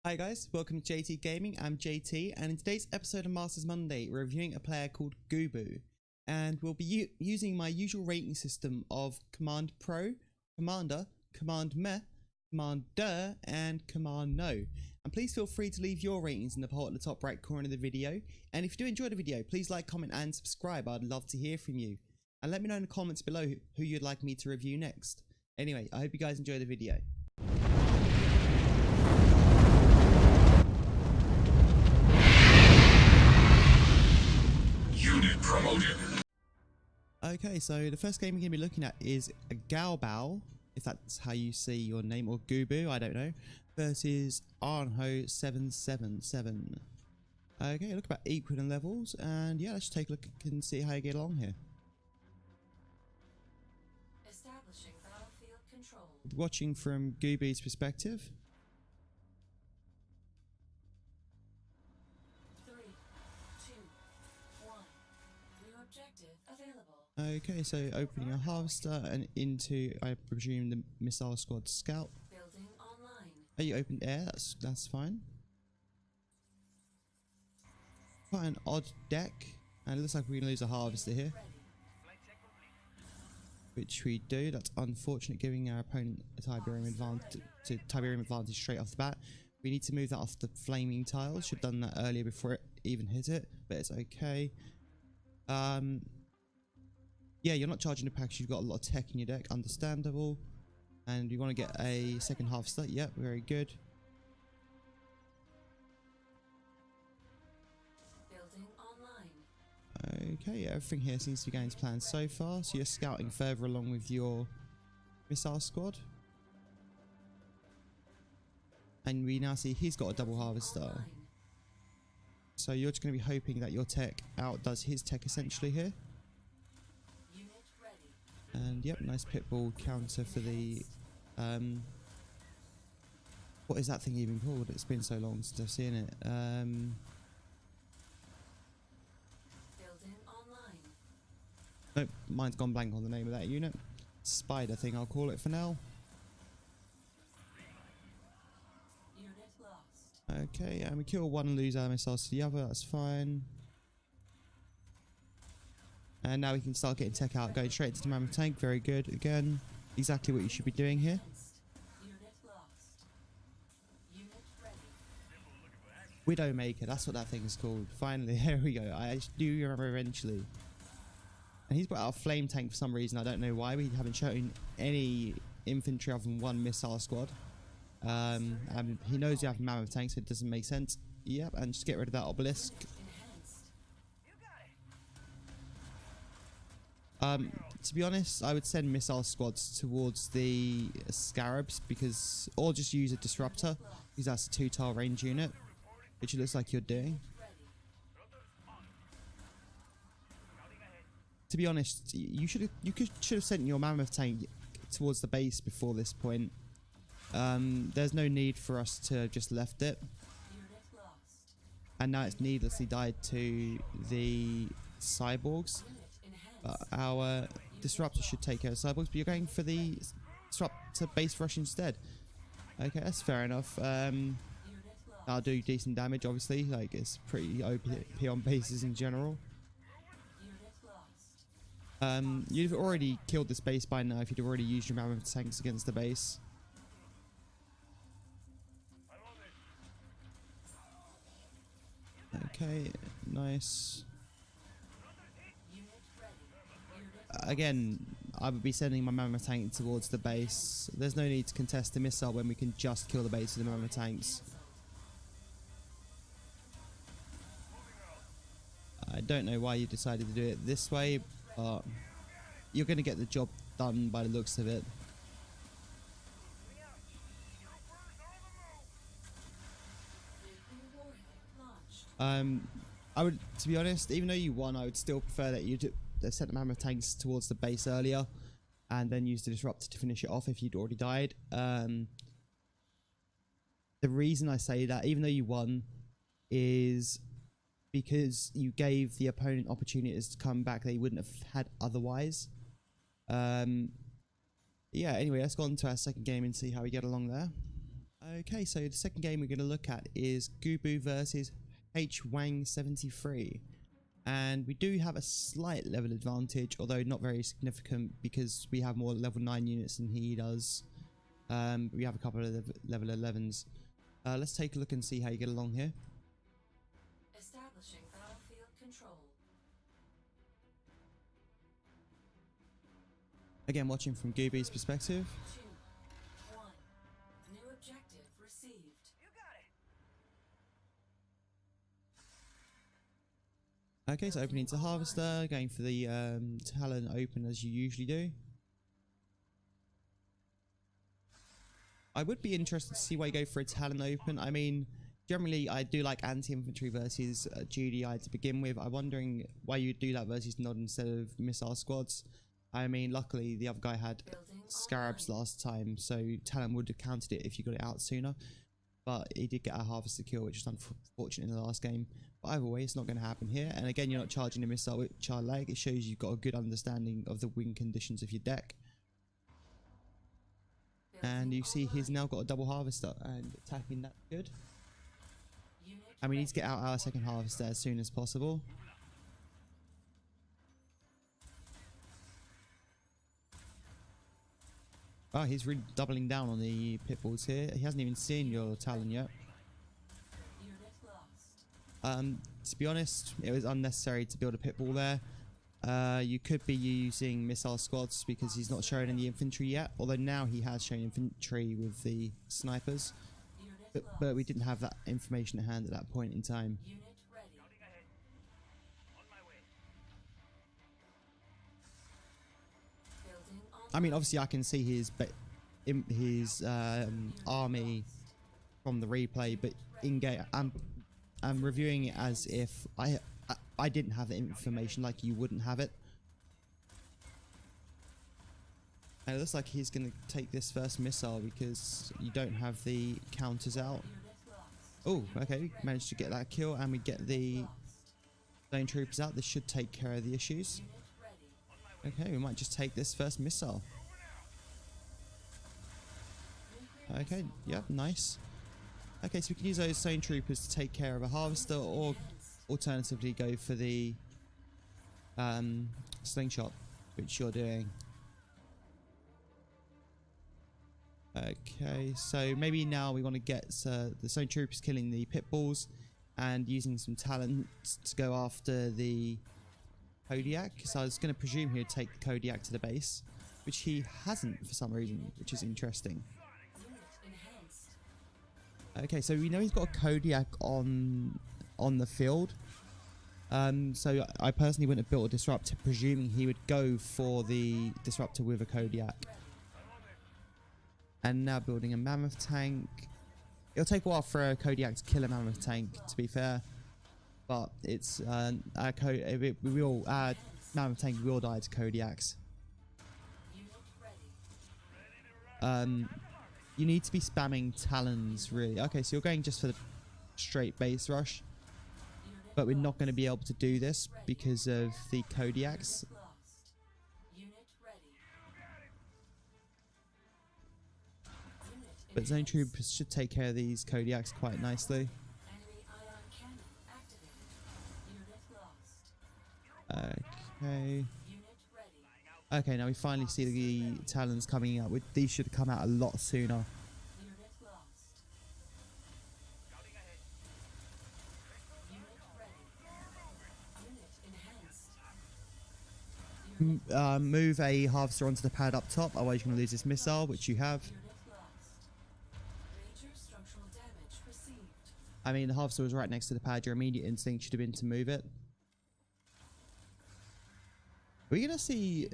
Hi guys, welcome to JayT Gaming. I'm JayT, and in today's episode of Masters Monday, we're reviewing a player called GouBou, and we'll be using my usual rating system of Command Pro, Commander, Command Meh, Commander, and Command No. And please feel free to leave your ratings in the poll at the top right corner of the video. And if you do enjoy the video, please like, comment, and subscribe. I'd love to hear from you. And let me know in the comments below who you'd like me to review next. Anyway, I hope you guys enjoy the video. Unit promoted. Okay, so the first game we're going to be looking at is a GouBou, if that's how you say your name, or GouBou, I don't know, versus Arnho 777. Okay, look about equal in levels, and yeah, let's take a look and see how you get along here. Establishing battlefield control. Watching from GouBou's perspective. 3, 2, 1. New objective available. Okay, so opening a harvester and into, I presume, the missile squad scout. Building online. Oh, you opened air, that's fine. Quite an odd deck, and it looks like we're going to lose a harvester here. Which we do. That's unfortunate, giving our opponent a TIBERIUM advantage straight off the bat. We need to move that off the flaming tiles. Should have done that earlier before it even hit it, but it's okay. Yeah, you're not charging the package. You've got a lot of tech in your deck, understandable. And you want to get a second harvester. Yep, very good. Building online. Okay, yeah, everything here seems to be going to plan so far. So you're scouting further along with your missile squad. And we now see he's got a double harvester. Online. So you're just going to be hoping that your tech outdoes his tech essentially here. Unit ready. And yep, nice pitbull counter for the what is that thing even called? It's been so long since I've seen it. Building online. Nope, mine's gone blank on the name of that unit. Spider thing, I'll call it for now. Unit lost. Okay, and we kill one and lose our missiles to the other, that's fine. And now we can start getting tech out, going straight into the mammoth tank, very good. Again, exactly what you should be doing here. Unit lost. Unit ready. Widowmaker, that's what that thing is called. Finally, here we go. I do remember eventually. And he's got out a flame tank for some reason, I don't know why. We haven't shown any infantry other than one missile squad. And he knows you have a mammoth tank, so it doesn't make sense. Yep, and just get rid of that obelisk. To be honest, I would send missile squads towards the scarabs, because, or just use a disruptor, because that's a 2-tile range unit, which it looks like you're doing. To be honest, you should have sent your mammoth tank towards the base before this point. There's no need for us to have just left it, Unit lost. and now it's needlessly died to the cyborgs. Unit enhanced. Our disruptor should take care of cyborgs, but you're going for the disruptor base rush instead. Okay, that's fair enough. Unit lost. That'll do decent damage, obviously. Like, it's pretty OP on bases in general. Unit lost. You've already killed this base by now if you'd already used your mammoth tanks against the base. Okay, nice. Unit ready. Unit Again, I would be sending my mammoth tank towards the base. There's no need to contest the missile when we can just kill the base with the mammoth tanks. I don't know why you decided to do it this way, but you're going to get the job done by the looks of it. warhead launched. I would, to be honest, even though you won, I would still prefer that you'd sent the mammoth tanks towards the base earlier and then use the disruptor to finish it off if you'd already died. The reason I say that, even though you won, is because you gave the opponent opportunities to come back they wouldn't have had otherwise. Yeah, anyway, let's go on to our second game and see how we get along there. Okay, so the second game we're going to look at is GouBou versus Wang73. And we do have a slight level advantage, although not very significant because we have more level 9 units than he does. We have a couple of level 11s. Let's take a look and see how you get along here. Establishing battlefield control. Again, watching from GouBou's perspective. 2, 1. New objective received. Okay, so opening to Harvester, going for the Talon open as you usually do. I would be interested to see why you go for a Talon open. I mean, generally I do like anti-infantry versus GDI to begin with. I'm wondering why you do that versus Nod instead of missile squads. I mean, luckily the other guy had Scarabs last time, so Talon would have countered it if you got it out sooner. But he did get a Harvester kill, which was unfortunate in the last game. But either way, it's not going to happen here. And again, you're not charging a missile with child leg. It shows you've got a good understanding of the win conditions of your deck. And you see he's now got a double Harvester and attacking that good. And we need to get out our second Harvester as soon as possible. Oh, he's really doubling down on the pitbulls here. He hasn't even seen your Talon yet. To be honest, it was unnecessary to build a pitbull there. You could be using missile squads because he's not showing any infantry yet. Although now he has shown infantry with the snipers. But we didn't have that information at hand at that point in time. I mean, obviously I can see his army from the replay, but in game I'm reviewing it as if I didn't have the information, like you wouldn't have it. And it looks like he's going to take this first missile because you don't have the counters out. Oh, okay, managed to get that kill, and we get the zone troopers out. This should take care of the issues. Okay, we might just take this first missile. Okay, yep, nice. Okay, so we can use those zone troopers to take care of a Harvester, or alternatively go for the slingshot, which you're doing. Okay, so maybe now we want to get the zone troopers killing the pitbulls and using some talent to go after the Kodiak. So I was going to presume he would take the Kodiak to the base, which he hasn't for some reason, which is interesting. Okay, so we know he's got a Kodiak on the field. So I personally wouldn't have built a Disruptor, presuming he would go for the Disruptor with a Kodiak. And now building a Mammoth tank. It'll take a while for a Kodiak to kill a Mammoth tank, to be fair. But it's our Mammoth tank will die to Kodiaks. You need to be spamming Talons, really. Okay, so you're going just for the straight base rush. But we're not going to be able to do this because of the Kodiaks. But zone troopers should take care of these Kodiaks quite nicely. Okay. Okay, now we finally see the Talons coming out. These should have come out a lot sooner. Move a Harvester onto the pad up top, otherwise you're going to lose this missile, which you have. I mean, the Harvester was right next to the pad. Your immediate instinct should have been to move it. Are we going to see...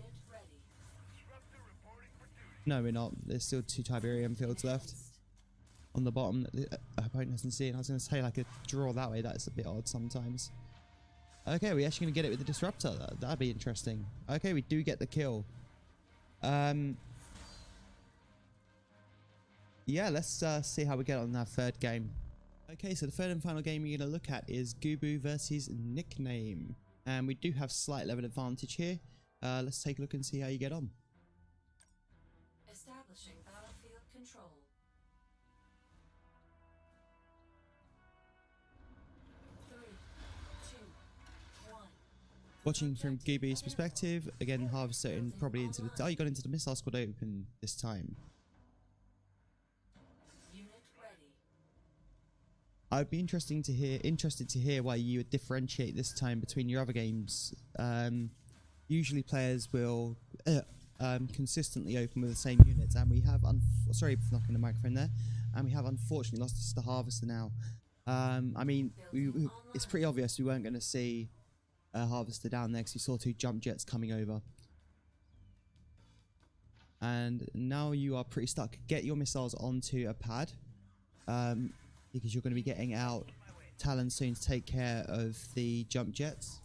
No, we're not. There's still 2 Tiberium fields left on the bottom that the opponent hasn't seen. I was going to say, like, a draw that way. That's a bit odd sometimes. Okay, we're actually going to get it with the Disruptor. That'd be interesting. Okay, we do get the kill. Yeah, let's see how we get on that third game. Okay, so the third and final game you're going to look at is GouBou versus Nickname. And we do have slight level advantage here. Let's take a look and see how you get on. Establishing battlefield control. Watching from GouBou's perspective, again, harvester and probably into the. Oh, you got into the missile squad open this time. Unit ready. I'd be interested to hear why you would differentiate this time between your other games. Usually, players will consistently open with the same units, and we have. Sorry for knocking the microphone there. And we have unfortunately lost the harvester now. I mean, it's pretty obvious we weren't going to see a harvester down there because we saw 2 jump jets coming over. And now you are pretty stuck. Get your missiles onto a pad, because you're going to be getting out Talon soon to take care of the jump jets.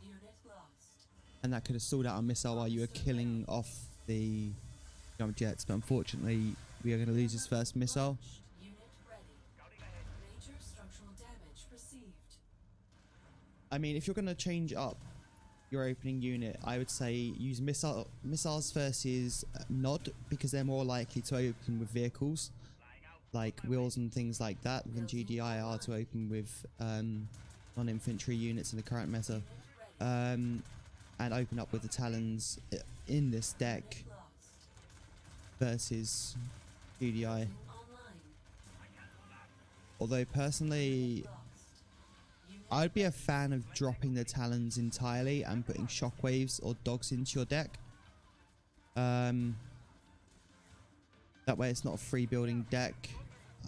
Unit lost. And that could have stalled out a missile while you were killing off the jump jets, but unfortunately we are going to lose his first missile. Unit ready. Major structural damage perceived. I mean, if you're going to change up your opening unit, I would say use missiles versus Nod, because they're more likely to open with vehicles like wheels and things like that than GDI are to open with non-infantry units in the current meta, and open up with the Talons in this deck versus GDI. Online. Although personally, I'd be a fan of dropping the Talons entirely and putting shockwaves or dogs into your deck. That way it's not a free building deck.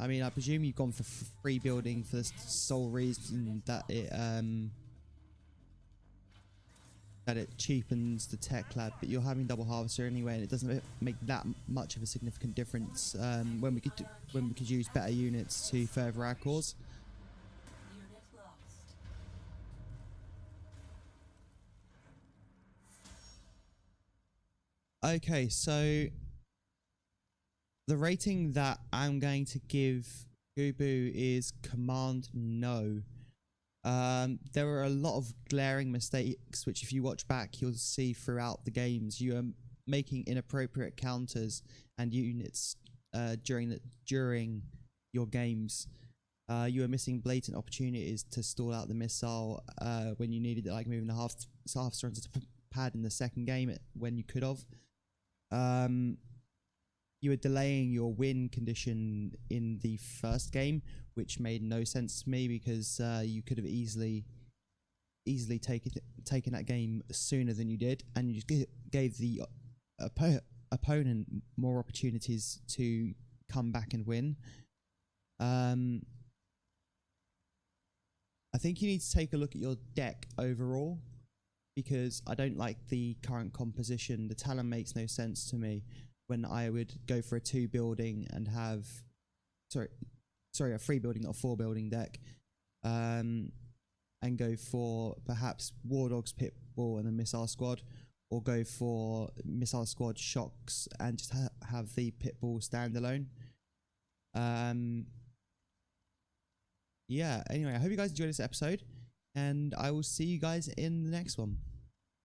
I mean, I presume you've gone for free building for the sole reason that it cheapens the tech lab, but you're having double harvester anyway, and it doesn't make that much of a significant difference when we could use better units to further our cause. Unit lost. Okay, so the rating that I'm going to give GouBou is Command No. There are a lot of glaring mistakes which, if you watch back, you'll see throughout the games. You are making inappropriate counters and units during your games. You are missing blatant opportunities to stall out the missile when you needed it, like moving the half-star into the pad in the second game when you could have. You were delaying your win condition in the first game, which made no sense to me, because you could have easily taken that game sooner than you did, and you just gave the opponent more opportunities to come back and win. I think you need to take a look at your deck overall, because I don't like the current composition. The Talon makes no sense to me when I would go for a 2 building and have a 3 building, not a 4 building deck, and go for perhaps War Dogs, Pitbull and a Missile Squad, or go for Missile Squad Shocks and just have the Pitbull standalone. Yeah, anyway, I hope you guys enjoyed this episode, and I will see you guys in the next one.